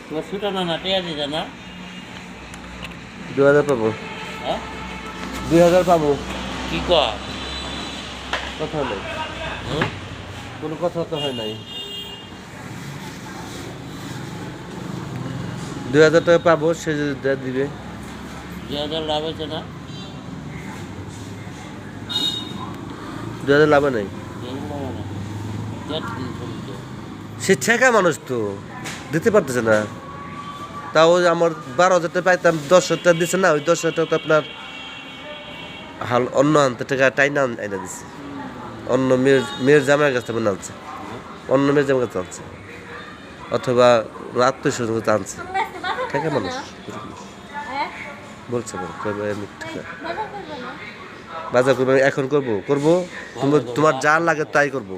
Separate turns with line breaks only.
তোমার ছুটানো না টেয়া দিতে না
2000 পাবো,
হ্যাঁ
2000 পাবো।
কি কর
কথা নেই,
হুম
কোনো কথা তো হয় নাই। 2000 টাকা পাবো, সে যদি দিবে।
2000 লাভ হয়েছে না
2000 লাভ নাই।
2000 লাভ না দেড় দিন চলছে
সে ঠেকা মানুষ তো দিতে পারতেছে না। তাও ওই আমার 12,000 টাকা পাইতাম, 10,000 টাকা দিচ্ছে না, ওই 10,000 টাকা তো আপনার হাল অন্য আনতে টাকা টাইনা আইনা দিচ্ছে। অন্য মেয়ের জামাইয়ের কাছ থেকে আনছে, অন্য মেয়ের জামাইয়ের কাছে আনছে, অথবা আত্মীয় কাছে আনছে। ঠেকা মানুষ বলছে আমি ঠেকা বাজার করবো, এখন করবো করবো, তোমার যা লাগে তাই করবো।